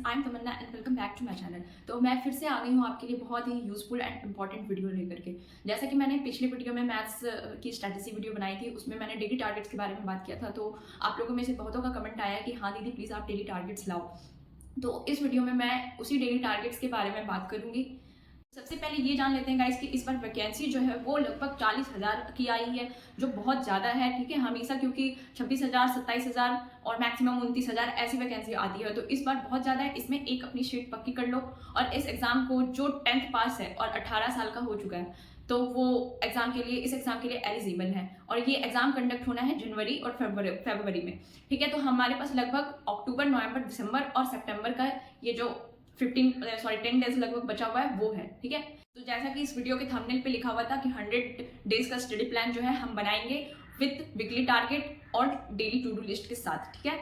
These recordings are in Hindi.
I am Tamanna and welcome back to my channel. तो मैं फिर से आ गई हूँ आपके लिए बहुत ही यूजफुल एंड इंपॉर्टेंट वीडियो लेकर के। जैसा कि मैंने पिछले वीडियो में मैथ्स की स्ट्रैटेजी वीडियो बनाई थी, उसमें मैंने डेली टारगेट्स के बारे में बात किया था। तो आप लोगों में से बहुतों का कमेंट आया कि हाँ दीदी प्लीज़ आप डेली टारगेट्स लाओ। तो इस वीडियो में मैं उसी डेली टारगेट्स के बारे में बात करूँगी। सबसे पहले ये जान लेते हैं गाइस कि इस बार वैकेंसी जो है वो लगभग 40,000 की आई है, जो बहुत ज़्यादा है। ठीक है, हमेशा क्योंकि 26,000, 27,000 और मैक्सिमम 29,000 ऐसी वैकेंसी आती है, तो इस बार बहुत ज़्यादा है। इसमें एक अपनी शीट पक्की कर लो और इस एग्ज़ाम को जो 10th पास है और 18 साल का हो चुका है तो वो एग्ज़ाम के लिए, इस एग्ज़ाम के लिए एलिजिबल है। और ये एग्ज़ाम कंडक्ट होना है जनवरी और फरवरी में। ठीक है, तो हमारे पास लगभग अक्टूबर, नवंबर, दिसंबर और सितंबर का ये जो 10 डेज लगभग बचा हुआ है वो है। ठीक है, तो जैसा कि इस वीडियो के थंबनेल पे लिखा हुआ था कि 100 डेज का स्टडी प्लान जो है हम बनाएंगे विद वीकली टारगेट और डेली टू डू लिस्ट के साथ। ठीक है,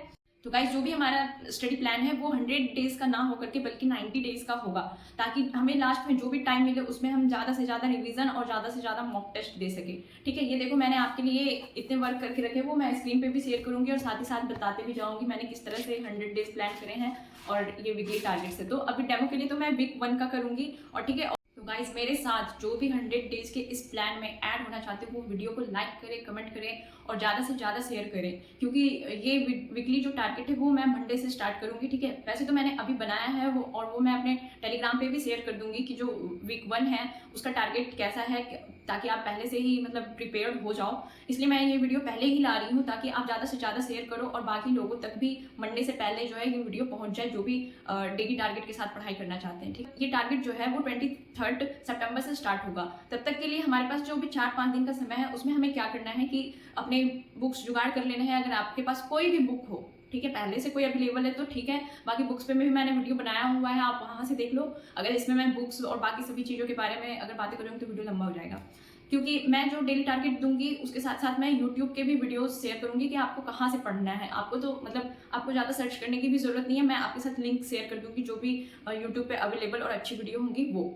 तो गाइस जो भी हमारा स्टडी प्लान है वो 100 डेज का ना होकर के बल्कि 90 डेज का होगा, ताकि हमें लास्ट में जो भी टाइम मिले उसमें हम ज़्यादा से ज़्यादा रिवीजन और ज़्यादा से ज़्यादा मॉक टेस्ट दे सके। ठीक है, ये देखो मैंने आपके लिए इतने वर्क करके रखे, वो मैं स्क्रीन पे भी शेयर करूंगी और साथ ही साथ बताते भी जाऊंगी मैंने किस तरह से 100 डेज प्लान करे हैं और ये वीकली टारगेट से। तो अभी डेमो के लिए तो मैं वीक 1 का करूंगी। और ठीक है, तो गाइस मेरे साथ जो भी 100 डेज के इस प्लान में ऐड होना चाहते हो वो वीडियो को लाइक करें, कमेंट करें और ज़्यादा से ज़्यादा शेयर करें, क्योंकि ये वीकली जो टारगेट है वो मैं मंडे से स्टार्ट करूंगी। ठीक है, वैसे तो मैंने अभी बनाया है वो, और वो मैं अपने टेलीग्राम पे भी शेयर कर दूंगी कि जो वीक 1 है उसका टारगेट कैसा है, ताकि आप पहले से ही मतलब प्रिपेयर्ड हो जाओ। इसलिए मैं ये वीडियो पहले ही ला रही हूँ ताकि आप ज़्यादा से ज़्यादा शेयर करो और बाकी लोगों तक भी मंडे से पहले जो है ये वीडियो पहुँच जाए, जो भी डेली टारगेट के साथ पढ़ाई करना चाहते हैं। ठीक है, ये टारगेट जो है वो 23 सितंबर से स्टार्ट होगा। तब तक के लिए हमारे पास जो भी 4-5 दिन का समय है उसमें हमें क्या करना है कि अपने बुक्स जुगाड़ कर लेने हैं। अगर आपके पास कोई भी बुक हो, ठीक है, पहले से कोई अवेलेबल है तो ठीक है, बाकी बुक्स पे भी मैंने वीडियो बनाया हुआ है, आप वहाँ से देख लो। अगर इसमें मैं बुक्स और बाकी सभी चीज़ों के बारे में अगर बातें करूँगी तो वीडियो लंबा हो जाएगा, क्योंकि मैं जो डेली टारगेट दूंगी उसके साथ साथ मैं यूट्यूब के भी वीडियोस शेयर करूंगी कि आपको कहाँ से पढ़ना है। आपको तो मतलब आपको ज़्यादा सर्च करने की भी ज़रूरत नहीं है, मैं आपके साथ लिंक शेयर कर दूंगी जो भी यूट्यूब पे अवेलेबल और अच्छी वीडियो होंगी वो।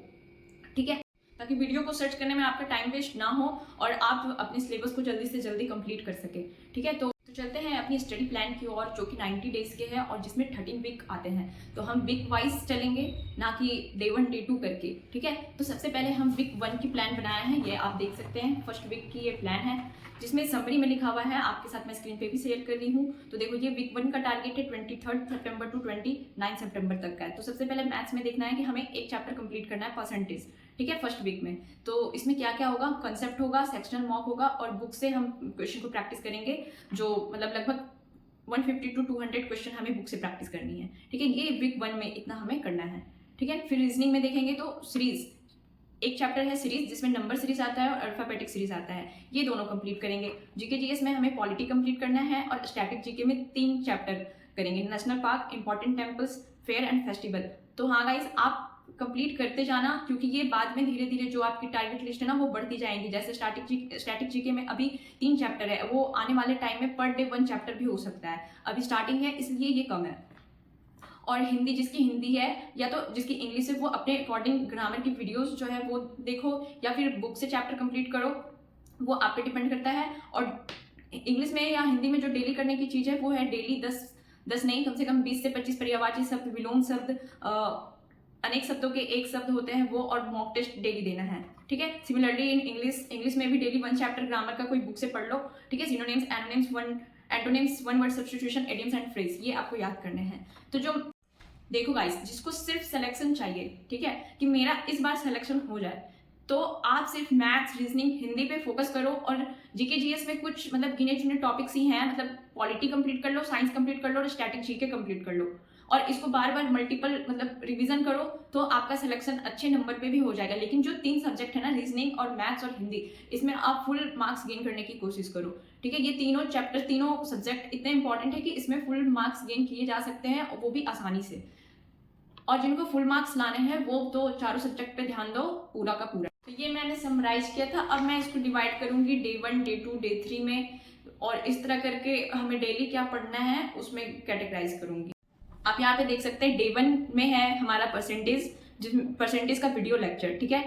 ठीक है, ताकि वीडियो को सर्च करने में आपका टाइम वेस्ट ना हो और आप अपने सिलेबस को जल्दी से जल्दी कंप्लीट कर सके। ठीक है, तो चलते हैं अपनी स्टडी प्लान की ओर, जो कि 90 डेज के हैं और जिसमें 13 वीक आते हैं। तो हम वीक वाइज चलेंगे, ना कि डे 1 डे 2 करके। ठीक है, तो सबसे पहले हम वीक 1 की प्लान बनाया है, ये आप देख सकते हैं। फर्स्ट वीक की ये प्लान है जिसमें समरी में लिखा हुआ है, आपके साथ मैं स्क्रीन पे भी शेयर कर रही हूँ। तो देखो ये वीक 1 का टारगेट है 23 सितंबर टू 29 सितंबर तक का है। तो सबसे पहले मैथ्स में देखना है कि हमें एक चैप्टर कंप्लीट करना है परसेंटेज। ठीक है, फर्स्ट वीक में। तो इसमें क्या क्या होगा, कंसेप्ट होगा, सेक्शनल मॉक होगा और बुक से हम क्वेश्चन को प्रैक्टिस करेंगे, जो मतलब लगभग 150 to 200 क्वेश्चन हमें बुक से प्रैक्टिस करनी है। ठीक है, ये वीक 1 में इतना हमें करना है। ठीक है, फिर रीजनिंग में देखेंगे तो सीरीज, एक चैप्टर है सीरीज जिसमें नंबर सीरीज आता है और अल्फाबेटिक सीरीज आता है, ये दोनों कंप्लीट करेंगे। जीके जीएस में हमें पॉलिटी कंप्लीट करना है और स्टैटिक जीके में 3 चैप्टर करेंगे, national park, important temples, fair and festival. तो हाँ गाइज, आप कंप्लीट करते जाना, क्योंकि ये बाद में धीरे धीरे जो आपकी टारगेट लिस्ट है ना वो बढ़ती जाएंगी। जैसे स्टैटिक जीके में अभी 3 चैप्टर है, वो आने वाले टाइम में पर डे 1 चैप्टर भी हो सकता है। अभी स्टार्टिंग है इसलिए ये कम है। और हिंदी, जिसकी हिंदी है या तो जिसकी इंग्लिश है, वो अपने अकॉर्डिंग ग्रामर की वीडियोस जो है वो देखो या फिर बुक से चैप्टर कंप्लीट करो, वो आप पे डिपेंड करता है। और इंग्लिश में या हिंदी में जो डेली करने की चीज़ है वो है डेली 10 नहीं, कम से कम 20 से 25 पर्यायवाची शब्द, विलोम शब्द, अनेक शब्दों के एक शब्द होते हैं वो, और मॉक टेस्ट डेली देना है। ठीक है, सिमिलरली इन इंग्लिश में भी डेली 1 चैप्टर ग्रामर का कोई बुक से पढ़ लो। ठीक है, synonyms, antonyms, 1 word substitution, idioms and phrase, ये आपको याद करने हैं। तो जो देखो गाइस, जिसको सिर्फ सिलेक्शन चाहिए, ठीक है, कि मेरा इस बार सिलेक्शन हो जाए, तो आप सिर्फ मैथ्स, रीजनिंग, हिंदी पे फोकस करो और जीके जीएस में कुछ मतलब गिने चुने टॉपिक्स ही हैं, मतलब पॉलिटी कंप्लीट कर लो, साइंस कंप्लीट कर लो और स्टैटिक जीके कंप्लीट कर लो, और इसको बार बार मल्टीपल मतलब रिवीजन करो, तो आपका सिलेक्शन अच्छे नंबर पे भी हो जाएगा। लेकिन जो 3 सब्जेक्ट है ना, रीजनिंग और मैथ्स और हिंदी, इसमें आप फुल मार्क्स गेन करने की कोशिश करो। ठीक है, ये तीनों चैप्टर, तीनों सब्जेक्ट इतने इंपॉर्टेंट है कि इसमें फुल मार्क्स गेन किए जा सकते हैं और वो भी आसानी से। और जिनको फुल मार्क्स लाने हैं वो तो चारों सब्जेक्ट पे ध्यान दो पूरा का पूरा। तो ये मैंने समराइज किया था। अब मैं इसको डिवाइड करूंगी डे 1, डे 2, डे 3 में, और इस तरह करके हमें डेली क्या पढ़ना है उसमें कैटेगराइज करूंगी। आप यहाँ पे देख सकते हैं डे 1 में है हमारा परसेंटेज, जिसमें परसेंटेज का वीडियो लेक्चर, ठीक है,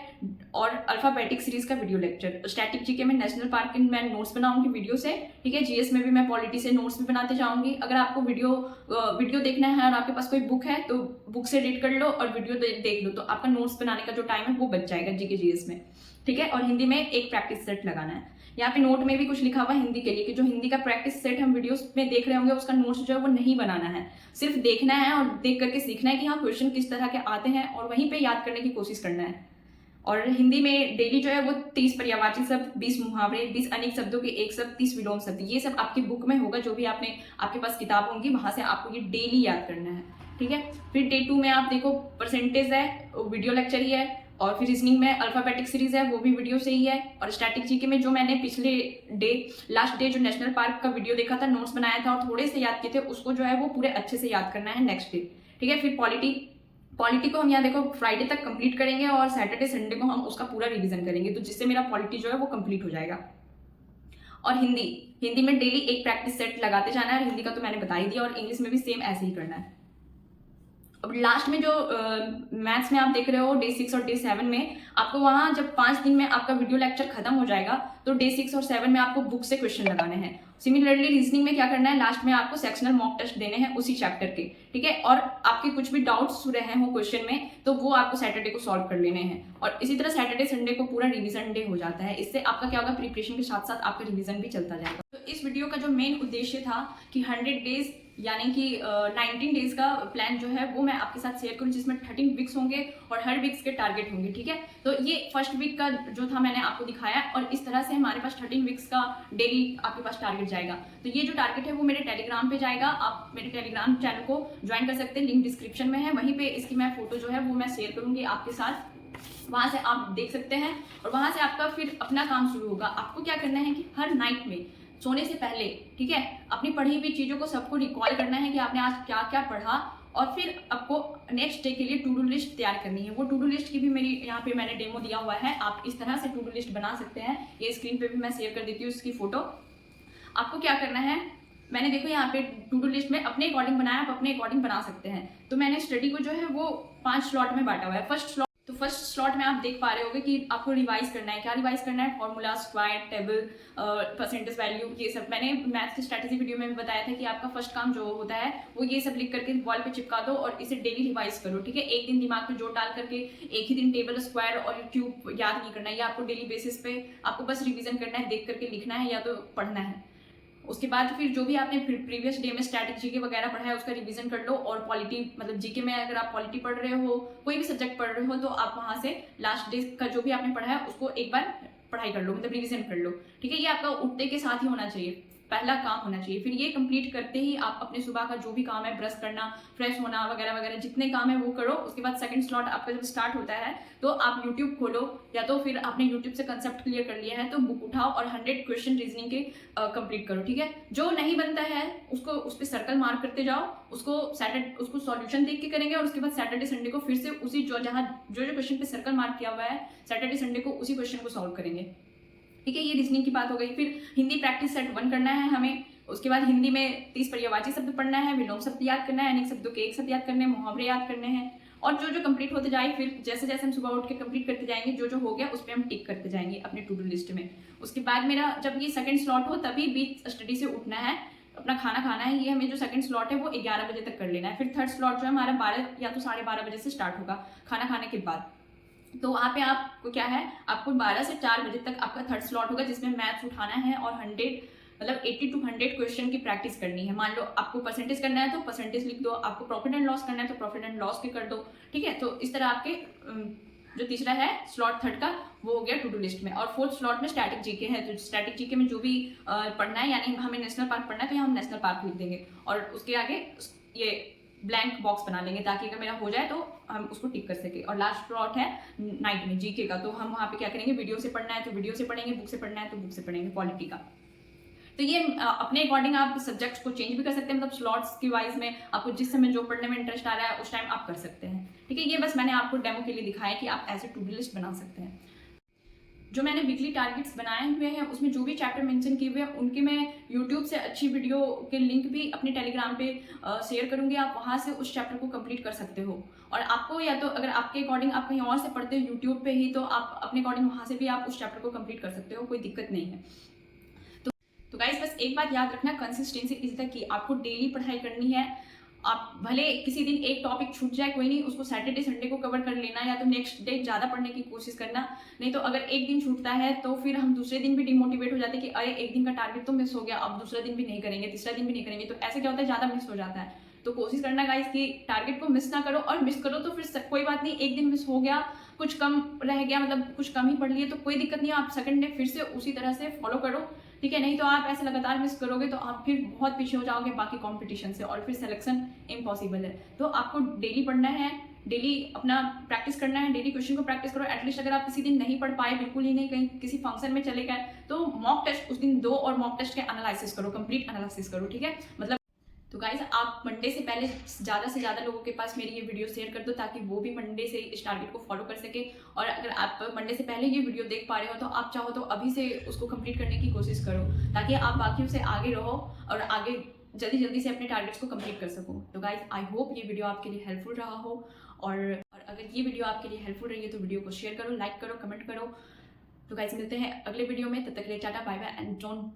और अल्फाबेटिक सीरीज का वीडियो लेक्चर। स्टैटिक जीके में नेशनल पार्क के मैं नोट्स बनाऊंगी वीडियो से, ठीक है। जीएस में भी मैं पॉलिटी से नोट्स भी बनाते जाऊंगी। अगर आपको वीडियो देखना है और आपके पास कोई बुक है तो बुक से रीड कर लो और वीडियो देख लो, तो आपका नोट्स बनाने का जो टाइम है वो बच जाएगा जीके जीएस में, ठीक है। और हिंदी में एक प्रैक्टिस सेट लगाना है। यहाँ पे नोट में भी कुछ लिखा हुआ है हिंदी के लिए कि जो हिंदी का प्रैक्टिस सेट हम वीडियोस में देख रहे होंगे उसका नोट्स जो है वो नहीं बनाना है, सिर्फ देखना है और देख करके सीखना है कि हाँ क्वेश्चन किस तरह के आते हैं और वहीं पे याद करने की कोशिश करना है। और हिंदी में डेली जो है वो 30 पर्यायवाची शब्द, 20 मुहावरे, 20 अनेक शब्दों के एक शब्द, 30 विलोम शब्द, ये सब आपकी बुक में होगा। जो भी आपके पास किताब होंगी वहां से आपको ये डेली याद करना है, ठीक है। फिर डे 2 में आप देखो परसेंटेज है, वीडियो लेक्चर ही है, और फिर रीजनिंग में अल्फाबेटिक सीरीज है, वो भी वीडियो से ही है। और स्टैटिक जीके में जो मैंने पिछले लास्ट डे जो नेशनल पार्क का वीडियो देखा था, नोट्स बनाया था और थोड़े से याद किए थे, उसको जो है वो पूरे अच्छे से याद करना है नेक्स्ट डे, ठीक है। फिर पॉलिटी को हम यहाँ देखो फ्राइडे तक कंप्लीट करेंगे और सैटरडे संडे को हम उसका पूरा रिवीजन करेंगे, तो जिससे मेरा पॉलिटी जो है वो कंप्लीट हो जाएगा। और हिंदी में डेली एक प्रैक्टिस सेट लगाते जाना है, और हिंदी का तो मैंने बता ही दिया, और इंग्लिश में भी सेम ऐसे ही करना है। अब लास्ट में जो मैथ्स में आप देख रहे हो डे 6 और डे 7 में, आपको वहां जब 5 दिन में आपका वीडियो लेक्चर खत्म हो जाएगा तो डे 6 और 7 में आपको बुक से क्वेश्चन लगाने हैं। सिमिलरली रीजनिंग में क्या करना है, लास्ट में आपको सेक्शनल मॉक टेस्ट देने हैं उसी चैप्टर के, ठीक है। और आपके कुछ भी डाउट्स रहे हो क्वेश्चन में तो वो आपको सैटरडे को सॉल्व कर लेने हैं। और इसी तरह सैटरडे संडे को पूरा रिवीजन डे हो जाता है। इससे आपका क्या होगा, प्रिपरेशन के साथ साथ आपका रिवीजन भी चलता जाएगा। तो इस वीडियो का जो मेन उद्देश्य था कि 100 डेज यानी कि 19 डेज का प्लान जो है वो मैं आपके साथ शेयर करूं, जिसमें 13 वीक्स होंगे और हर वीक्स के टारगेट होंगे, ठीक है। तो ये फर्स्ट वीक का जो था मैंने आपको दिखाया, और इस तरह से हमारे पास 13 वीक्स का डेली आपके पास टारगेट जाएगा। तो ये जो टारगेट है वो मेरे टेलीग्राम पे जाएगा। आप मेरे टेलीग्राम चैनल को ज्वाइन कर सकते हैं, लिंक डिस्क्रिप्शन में है, वहीं पे इसकी मैं फोटो जो है वो मैं शेयर करूंगी आपके साथ, वहां से आप देख सकते हैं। और वहां से आपका फिर अपना काम शुरू होगा। आपको क्या करना है कि हर नाइट में सोने से पहले, ठीक है, अपनी पढ़ी हुई चीजों को सबको रिकॉल करना है कि आपने आज क्या क्या पढ़ा, और फिर आपको नेक्स्ट डे के लिए टू डू लिस्ट तैयार करनी है। वो टू डू लिस्ट की भी मेरी यहाँ पे मैंने डेमो दिया हुआ है, आप इस तरह से टू डू लिस्ट बना सकते हैं। ये स्क्रीन पे भी मैं शेयर कर देती हूँ इसकी फोटो। आपको क्या करना है, मैंने देखो यहाँ पे टू डू लिस्ट में अपने अकॉर्डिंग बनाया, आप अपने अकॉर्डिंग बना सकते हैं। तो मैंने स्टडी को जो है वो 5 स्लॉट में बांटा हुआ है। फर्स्ट स्लॉट में आप देख पा रहे होगे कि आपको रिवाइज करना है। क्या रिवाइज करना है, formula, square, table, percentage value, ये सब मैंने मैथ्स की स्ट्रैटेजी वीडियो में भी बताया था कि आपका फर्स्ट काम जो होता है वो ये सब लिख करके वॉल पे चिपका दो और इसे डेली रिवाइज करो, ठीक है। एक दिन दिमाग में जोर डाल करके एक ही दिन टेबल, स्क्वायर और क्यूब याद नहीं करना है, ये आपको डेली बेसिस पे आपको बस रिविजन करना है, देख करके लिखना है या तो पढ़ना है। उसके बाद फिर जो भी आपने प्रीवियस डे में स्टैटिक जीके वगैरह पढ़ा है उसका रिवीजन कर लो। और पॉलिटी, मतलब जीके में अगर आप पॉलिटी पढ़ रहे हो, कोई भी सब्जेक्ट पढ़ रहे हो, तो आप वहां से लास्ट डे का जो भी आपने पढ़ा है उसको एक बार पढ़ाई कर लो, मतलब रिवीजन कर लो, ठीक है। ये आपका उठते के साथ ही होना चाहिए, पहला काम होना चाहिए। फिर ये कंप्लीट करते ही आप अपने सुबह का जो भी काम है, ब्रश करना, फ्रेश होना वगैरह वगैरह, जितने काम है वो करो। उसके बाद सेकंड स्लॉट आपका जब स्टार्ट होता है तो आप यूट्यूब खोलो, या तो फिर आपने यूट्यूब से कंसेप्ट क्लियर कर लिया है तो बुक उठाओ और 100 क्वेश्चन रीजनिंग के कंप्लीट करो, ठीक है। जो नहीं बनता है उसको उस पर सर्कल मार्क करते जाओ, उसको सॉल्यूशन देख के करेंगे। और उसके बाद सैटरडे संडे को फिर से उसी जो क्वेश्चन पे सर्कल मार्क किया हुआ है, सैटरडे संडे को उसी क्वेश्चन को सॉल्व करेंगे, ठीक है। ये रीजनिंग की बात हो गई। फिर हिंदी प्रैक्टिस सेट 1 करना है हमें। उसके बाद हिंदी में 30 पर्यायवाची शब्द पढ़ना है, विलोम शब्द याद करना है, अनेक शब्दों के एक शब्द याद करने हैं, मुहावरे याद करने हैं। और जो जो कंप्लीट होते जाए, फिर जैसे जैसे हम सुबह उठ के कंप्लीट करते जाएंगे, जो जो हो गया उस पर हम टिक करते जाएंगे अपने टू डू लिस्ट में। उसके बाद मेरा जब ये सेकंड स्लॉट हो तभी बीच स्टडी से उठना है, अपना खाना खाना है। ये हमें जो सेकंड स्लॉट है वो 11 बजे तक कर लेना है। फिर थर्ड स्लॉट जो है हमारा 12 या तो 12:30 बजे से स्टार्ट होगा खाना खाने के बाद। तो वहाँ पे आपको क्या है, आपको 12 से 4 बजे तक आपका थर्ड स्लॉट होगा, जिसमें मैथ्स उठाना है और 80 to 100 क्वेश्चन की प्रैक्टिस करनी है। मान लो आपको परसेंटेज करना है तो परसेंटेज लिख दो, आपको प्रॉफिट एंड लॉस करना है तो प्रॉफिट एंड लॉस के कर दो, ठीक है। तो इस तरह आपके जो तीसरा है स्लॉट थर्ड का वो हो गया टू डू लिस्ट में। और फोर्थ स्लॉट में स्टैटिक जीके है, तो स्टैटिक जीके में जो भी पढ़ना है, यानी हमें नेशनल पार्क पढ़ना है तो यहाँ हम नेशनल पार्क लिख देंगे और उसके आगे ये ब्लैंक बॉक्स बना लेंगे ताकि अगर मेरा हो जाए तो हम उसको टिक कर सके। और लास्ट स्लॉट है नाइट में जीके का, तो हम वहाँ पे क्या करेंगे, वीडियो से पढ़ना है तो वीडियो से पढ़ेंगे, बुक से पढ़ना है तो बुक से पढ़ेंगे पॉलिटी का। तो ये अपने अकॉर्डिंग आप सब्जेक्ट्स को चेंज भी कर सकते हैं, मतलब स्लॉट्स की वाइज में आपको जिस समय जो पढ़ने में इंटरेस्ट आ रहा है उस टाइम आप कर सकते हैं, ठीक है। ये बस मैंने आपको डेमो के लिए दिखाया कि आप ऐसे टू डू लिस्ट बना सकते हैं। जो मैंने वीकली टारगेट्स बनाए हुए हैं उसमें जो भी चैप्टर मेंशन किए हुए हैं उनके मैं यूट्यूब से अच्छी वीडियो के लिंक भी अपने टेलीग्राम पे शेयर करूंगी। आप वहां से उस चैप्टर को कंप्लीट कर सकते हो। और आपको या तो अगर आपके अकॉर्डिंग आप कहीं और से पढ़ते हो यूट्यूब पे ही, तो आप अपने अकॉर्डिंग वहां से भी आप उस चैप्टर को कंप्लीट कर सकते हो, कोई दिक्कत नहीं है। तो गाइस बस एक बात याद रखना, कंसिस्टेंसी इज द की। आपको डेली पढ़ाई करनी है। आप भले किसी दिन एक टॉपिक छूट जाए कोई नहीं, उसको सैटरडे संडे को कवर कर लेना, या तो नेक्स्ट डे ज़्यादा पढ़ने की कोशिश करना। नहीं तो अगर एक दिन छूटता है तो फिर हम दूसरे दिन भी डिमोटिवेट हो जाते हैं कि अरे एक दिन का टारगेट तो मिस हो गया, अब दूसरा दिन भी नहीं करेंगे, तीसरा दिन भी नहीं करेंगे। तो ऐसे क्या होता है, ज़्यादा मिस हो जाता है। तो कोशिश करना गाइस कि टारगेट को मिस ना करो, और मिस करो तो फिर कोई बात नहीं, एक दिन मिस हो गया, कुछ कम रह गया, मतलब कुछ कम ही पढ़ लिए तो कोई दिक्कत नहीं है, आप सेकंड डे फिर से उसी तरह से फॉलो करो, ठीक है। नहीं तो आप ऐसे लगातार मिस करोगे तो आप फिर बहुत पीछे हो जाओगे बाकी कंपटीशन से, और फिर सिलेक्शन इम्पॉसिबल है। तो आपको डेली पढ़ना है, डेली अपना प्रैक्टिस करना है, डेली क्वेश्चन को प्रैक्टिस करो। एटलीस्ट अगर आप किसी दिन नहीं पढ़ पाए, बिल्कुल ही नहीं, कहीं किसी फंक्शन में चले गए, तो मॉक टेस्ट उस दिन दो और मॉक टेस्ट के एनालिसिस करो, कंप्लीट एनालिसिस करो, ठीक है। मतलब तो गाइज आप मंडे से पहले ज़्यादा से ज़्यादा लोगों के पास मेरी ये वीडियो शेयर कर दो, ताकि वो भी मंडे से इस टारगेट को फॉलो कर सके। और अगर आप मंडे से पहले ये वीडियो देख पा रहे हो तो आप चाहो तो अभी से उसको कंप्लीट करने की कोशिश करो, ताकि आप बाकियों से आगे रहो और आगे जल्दी जल्दी से अपने टारगेट्स को कंप्लीट कर सको। तो गाइज आई होप ये वीडियो आपके लिए हेल्पफुल रहा हो, और अगर ये वीडियो आपके लिए हेल्पफुल रही है तो वीडियो को शेयर करो, लाइक करो, कमेंट करो। तो गाइज मिलते हैं अगले वीडियो में, तब तक के लिए tata bye bye and don't